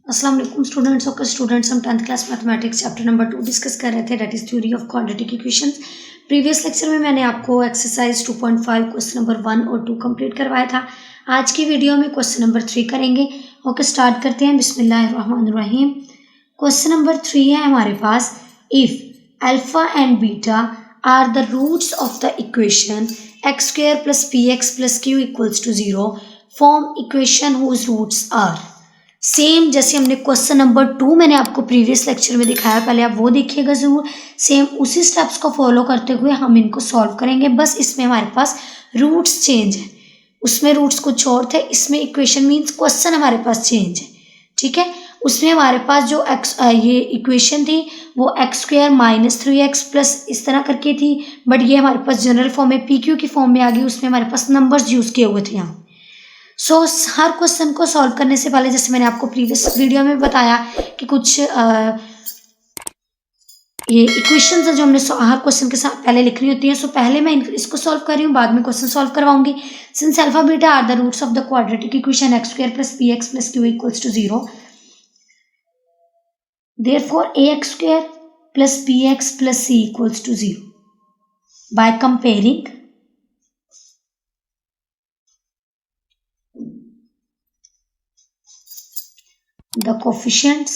अस्सलाम वालेकुम स्टूडेंट्स। हम 10th class mathematics chapter number 2 discuss कर रहे थे, that is theory of quadratic equations. Previous lecture में मैंने आपको एक्सरसाइज 2.5 क्वेश्चन नंबर 1 और 2 कंप्लीट करवाया था। आज की वीडियो में क्वेश्चन नंबर 3 करेंगे। ओके, स्टार्ट करते हैं। बिस्मिल्लाहिर्रहमानिर्रहीम। क्वेश्चन नंबर 3 है हमारे पास, if alpha and beta are the roots of the equation x square plus p x plus q equals to 0 form equation whose roots are. Same जैसे हमने question number 2 मैंने आपको प्रीवियस लेक्चर में दिखाया, पहले आप वो देखिएगा ज़रूर। सेम उसी स्टेप्स को फॉलो करते हुए हम इनको सॉल्व करेंगे, बस इसमें हमारे पास रूट्स चेंज है। उसमें रूट्स कुछ और थे, इसमें इक्वेशन मीन्स क्वेश्चन हमारे पास चेंज है। ठीक है, उसमें हमारे पास जो ये इक्वेशन थी वो x square minus 3x plus इस तरह करके थी, बट ये हमारे पास जनरल फॉर्म में पी क्यू की फॉर्म में आ गई। उसमें हमारे पास नंबर्स यूज़ किए हुए थे यहाँ। सो हर क्वेश्चन को सॉल्व करने से पहले, जैसे मैंने आपको प्रीवियस वीडियो में बताया कि कुछ ये इक्वेशंस है जो हमने हर क्वेश्चन के साथ पहले लिखनी होती है। सो पहले मैं इसको सॉल्व कर रही हूँ, बाद में क्वेश्चन सॉल्व करवाऊंगी। Since alpha beta are the roots of the quadratic equation x square plus p x plus q equals to 0, therefore a x square plus p x plus c equals to 0 by comparing the coefficients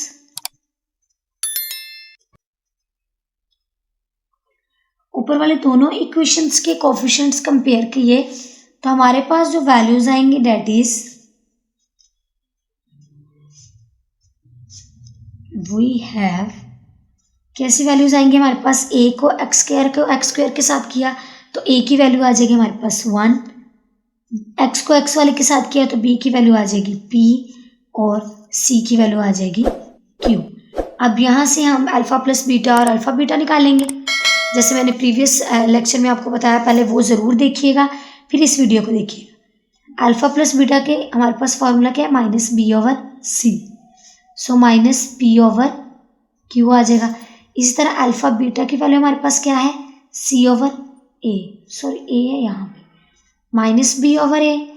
ऊपर वाले दोनों equations के coefficients compare किए तो हमारे पास जो values आएंगी that is we have, कैसी वैल्यूज आएंगी हमारे पास, ए को एक्स स्क्वायर के साथ किया तो ए की वैल्यू आ जाएगी हमारे पास 1, एक्स को एक्स वाले के साथ किया तो बी की वैल्यू आ जाएगी पी और सी की वैल्यू आ जाएगी क्यू। अब यहाँ से हम अल्फा प्लस बीटा और अल्फा बीटा निकालेंगे, जैसे मैंने प्रीवियस लेक्चर में आपको बताया, पहले वो ज़रूर देखिएगा फिर इस वीडियो को देखिएगा। अल्फा प्लस बीटा के हमारे पास फॉर्मूला क्या है, minus b over c, so minus p over q आ जाएगा। इसी तरह अल्फा बीटा की वैल्यू हमारे पास क्या है, सी ओवर ए, सॉरी ए है यहाँ पे, minus b over a,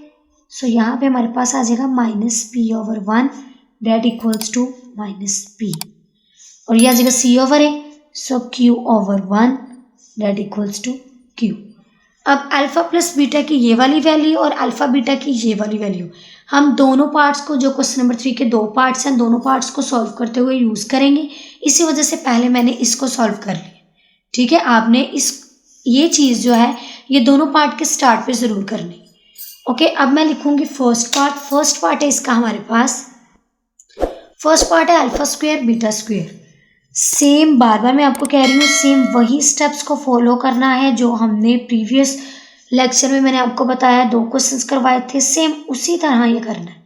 so यहाँ पे हमारे पास आ जाएगा minus p over 1 that equals to minus p, और ये आ जाएगा c over a, so q over 1 that equals to q. अब अल्फा प्लस बीटा की ये वाली वैल्यू और अल्फा बीटा की ये वाली वैल्यू, हम दोनों पार्ट्स को, जो क्वेश्चन नंबर 3 के 2 पार्ट्स हैं, दोनों पार्ट्स को सॉल्व करते हुए यूज़ करेंगे। इसी वजह से पहले मैंने इसको सॉल्व कर लिया। ठीक है, आपने ये चीज़ जो है ये दोनों पार्ट के स्टार्ट पे ज़रूर करनी। ओके, अब मैं लिखूंगी फर्स्ट पार्ट है इसका हमारे पास, फर्स्ट पार्ट है alpha square beta square. Same बार बार मैं आपको कह रही हूँ, सेम वही स्टेप्स को फॉलो करना है जो हमने प्रीवियस लेक्चर में मैंने आपको बताया, 2 क्वेश्चंस करवाए थे, सेम उसी तरह ये करना है।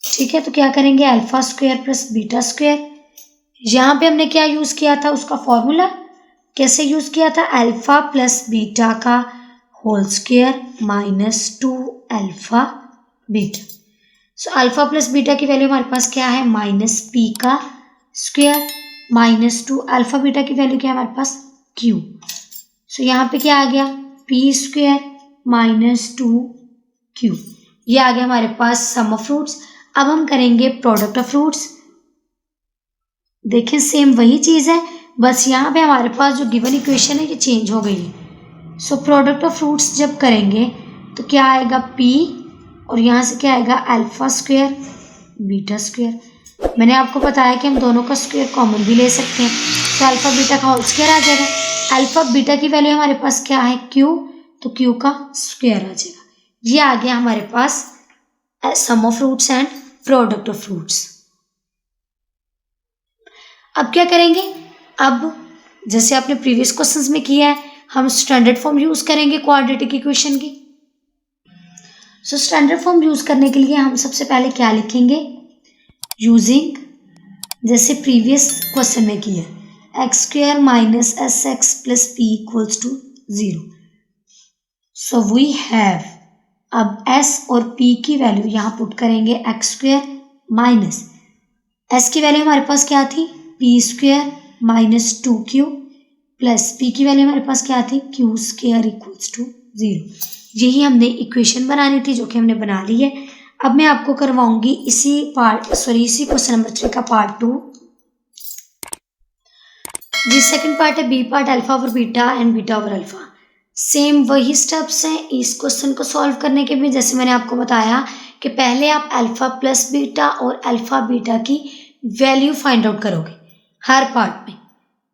ठीक है, तो क्या करेंगे, alpha square plus beta square, यहाँ पे हमने क्या यूज़ किया था, उसका फॉर्मूला कैसे यूज़ किया था, अल्फा प्लस बीटा का whole square minus 2 alpha beta. So alpha plus beta की वैल्यू हमारे पास क्या है, माइनस पी का स्क्वायर माइनस 2 अल्फा बीटा की वैल्यू क्या है हमारे पास, क्यू। सो यहाँ पे क्या आ गया, पी स्क्वायर माइनस 2 क्यू, ये आ गया हमारे पास सम ऑफ रूट्स। अब हम करेंगे प्रोडक्ट ऑफ रूट्स। देखें सेम वही चीज़ है, बस यहाँ पे हमारे पास जो गिवन इक्वेशन है ये चेंज हो गई है। सो प्रोडक्ट ऑफ रूट्स जब करेंगे तो क्या आएगा, पी और यहाँ से क्या आएगा, अल्फा स्क्वायर बीटा स्क्वायर। मैंने आपको बताया कि हम दोनों का स्क्वायर कॉमन भी ले सकते हैं, तो अल्फा बीटा का होल स्क्वायर आ जाएगा। अल्फा बीटा की वैल्यू हमारे पास क्या है, क्यू, तो क्यू का स्क्वायर आ जाएगा। ये आ गया हमारे पास sum of roots and product of roots. अब क्या करेंगे, अब जैसे आपने प्रीवियस क्वेश्चंस में किया है, हम स्टैंडर्ड फॉर्म यूज करेंगे क्वाड्रेटिक इक्वेशन की। सो स्टैंडर्ड फॉर्म यूज करने के लिए हम सबसे पहले क्या लिखेंगे, यूजिंग, जैसे प्रीवियस क्वेश्चन में किया, x square minus S x plus P equals to 0। So we have, अब एस और पी की वैल्यू यहाँ पुट करेंगे, एक्स स्क्वायर माइनस एस की वैल्यू हमारे पास क्या थी, P square minus 2q plus P की वैल्यू हमारे पास क्या थी, क्यू स्क्वायर इक्वल्स टू 0। यही हमने इक्वेशन बनानी थी जो कि हमने बना ली है। अब मैं आपको करवाऊंगी इसी क्वेश्चन नंबर 3 का पार्ट 2। जी सेकंड पार्ट है B part alpha over beta and beta over alpha. Same वही स्टेप्स हैं इस क्वेश्चन को सॉल्व करने के भी, जैसे मैंने आपको बताया कि पहले आप अल्फा प्लस बीटा और अल्फा बीटा की वैल्यू फाइंड आउट करोगे हर पार्ट में।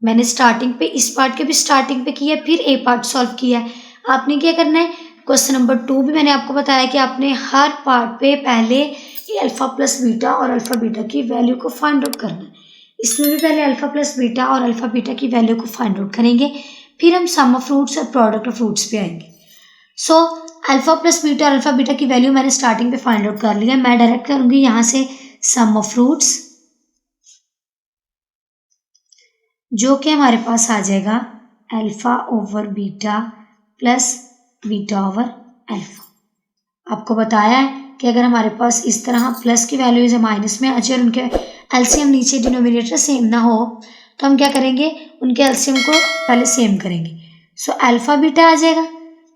मैंने स्टार्टिंग पे इस पार्ट के भी स्टार्टिंग पे किया, फिर ए पार्ट सॉल्व किया है। आपने क्या करना है, क्वेश्चन नंबर 2 भी मैंने आपको बताया कि आपने हर पार्ट पे पहले अल्फा प्लस बीटा और अल्फा बीटा की वैल्यू को फाइंड आउट करना है। इसमें भी पहले अल्फा प्लस बीटा और अल्फा बीटा की वैल्यू को फाइंड आउट करेंगे, फिर हम सम ऑफ रूट्स और प्रोडक्ट ऑफ रूट्स पे आएंगे। सो अल्फा प्लस बीटा और अल्फा बीटा की वैल्यू मैंने स्टार्टिंग पे फाइंड आउट कर लिया। मैं डायरेक्ट करूंगी यहाँ से सम ऑफ रूट्स, जो कि हमारे पास आ जाएगा alpha over beta plus beta over alpha. आपको बताया है कि अगर हमारे पास इस तरह प्लस की वैल्यूज माइनस में आ जाए और उनके एलसीएम नीचे डिनोमिनेटर सेम ना हो तो हम क्या करेंगे, उनके एलसीएम को पहले सेम करेंगे। सो अल्फा बीटा आ जाएगा।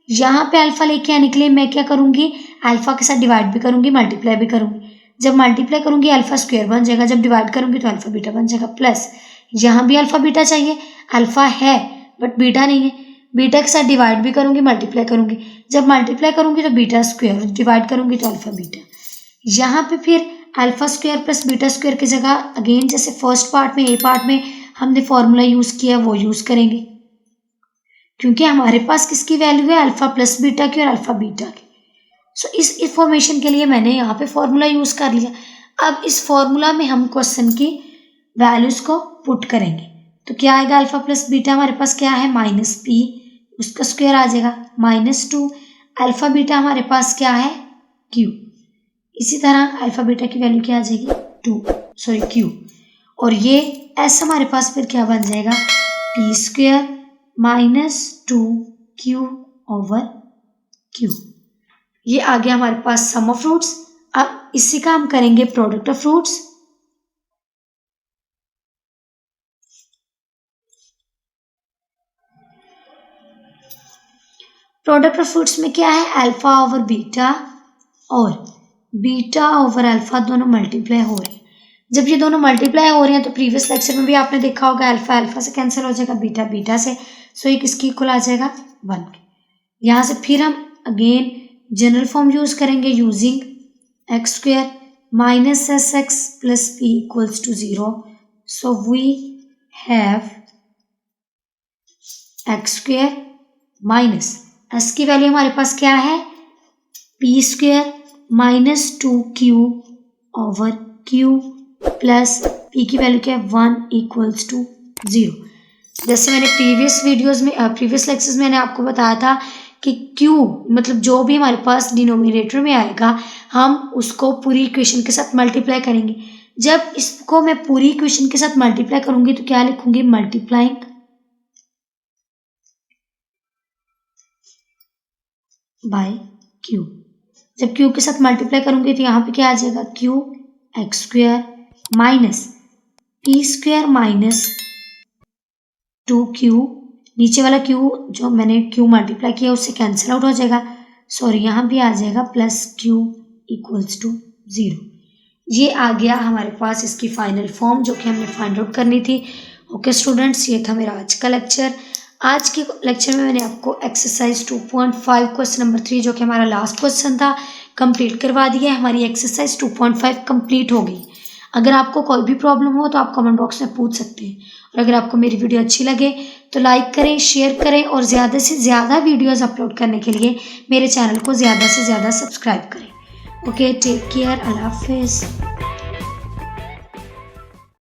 यहाँ पे अल्फा लेके आने के लिए मैं क्या करूँगी, अल्फा के साथ डिवाइड भी करूँगी, मल्टीप्लाई भी करूँगी। जब मल्टीप्लाई करूँगी अल्फा स्क्वायर बन जाएगा, जब डिवाइड करूँगी तो अल्फा बीटा बन जाएगा। प्लस यहाँ भी अल्फा बीटा चाहिए, अल्फा है बट बीटा नहीं है, बीटा के साथ डिवाइड भी करूँगी, मल्टीप्लाई करूँगी। जब मल्टीप्लाई करूँगी तो बीटा स्क्वायर, डिवाइड करूँगी तो अल्फा बीटा। यहाँ पे फिर alpha square plus beta square की जगह अगेन जैसे फर्स्ट पार्ट में ए पार्ट में हमने फॉर्मूला यूज़ किया वो यूज़ करेंगे, क्योंकि हमारे पास किसकी वैल्यू है, अल्फा प्लस बीटा की और अल्फा बीटा की। सो इस इंफॉर्मेशन के लिए मैंने यहाँ पे फॉर्मूला यूज़ कर लिया। अब इस फॉर्मूला में हम क्वेश्चन की वैल्यूज़ को पुट करेंगे तो क्या आएगा, अल्फा प्लस बीटा हमारे पास क्या है माइनस पी, उसका स्क्वायर आ जाएगा -2। अल्फा बीटा हमारे पास क्या है क्यू, इसी तरह अल्फा बीटा की वैल्यू क्या आ जाएगी क्यू, और ये एस हमारे पास फिर क्या बन जाएगा पी स्क्वायर -2 ओवर क्यू। ये आ गया हमारे पास सम ऑफ रूट्स। अब इसी का हम करेंगे product of roots. Product of roots में क्या है, अल्फा ओवर बीटा और बीटा ओवर अल्फा दोनों मल्टीप्लाई हो रहे हैं। जब ये दोनों मल्टीप्लाई हो रहे हैं तो प्रीवियस लेक्चर में भी आपने देखा होगा अल्फा अल्फा से कैंसिल हो जाएगा, बीटा बीटा से, सो ये किसकी इक्वल आ जाएगा 1। यहाँ से फिर हम अगेन जनरल फॉर्म यूज करेंगे using x square minus S x plus P equals to 0। So we have x square minus S की वैल्यू हमारे पास क्या है p square -2q over q plus p की वैल्यू क्या है 1 इक्वल्स टू 0। जैसे मैंने प्रीवियस लेक्चर्स में मैंने आपको बताया था कि q मतलब जो भी हमारे पास डिनोमिनेटर में आएगा हम उसको पूरी इक्वेशन के साथ मल्टीप्लाई करेंगे। जब इसको मैं पूरी इक्वेशन के साथ मल्टीप्लाई करूंगी तो क्या लिखूंगी, मल्टीप्लाइंग बाय q। जब q के साथ मल्टीप्लाई करूंगी तो यहाँ पे क्या आ जाएगा q x square minus P square -2q, नीचे वाला q जो मैंने q मल्टीप्लाई किया उससे कैंसिल आउट हो जाएगा, सॉरी यहाँ भी आ जाएगा प्लस q इक्वल्स टू 0। ये आ गया हमारे पास इसकी फाइनल फॉर्म जो कि हमने फाइंड आउट करनी थी। ओके स्टूडेंट्स, ये था मेरा आज का लेक्चर। आज के लेक्चर में मैंने आपको एक्सरसाइज 2.5 क्वेश्चन नंबर 3 जो कि हमारा लास्ट क्वेश्चन था कंप्लीट करवा दिया है। हमारी एक्सरसाइज 2.5 कंप्लीट हो गई। अगर आपको कोई भी प्रॉब्लम हो तो आप कमेंट बॉक्स में पूछ सकते हैं, और अगर आपको मेरी वीडियो अच्छी लगे तो लाइक करें, शेयर करें और ज़्यादा से ज़्यादा वीडियोज़ अपलोड करने के लिए मेरे चैनल को ज़्यादा से ज़्यादा सब्सक्राइब करें। ओके, टेक केयर, अल्लाह हाफिज़।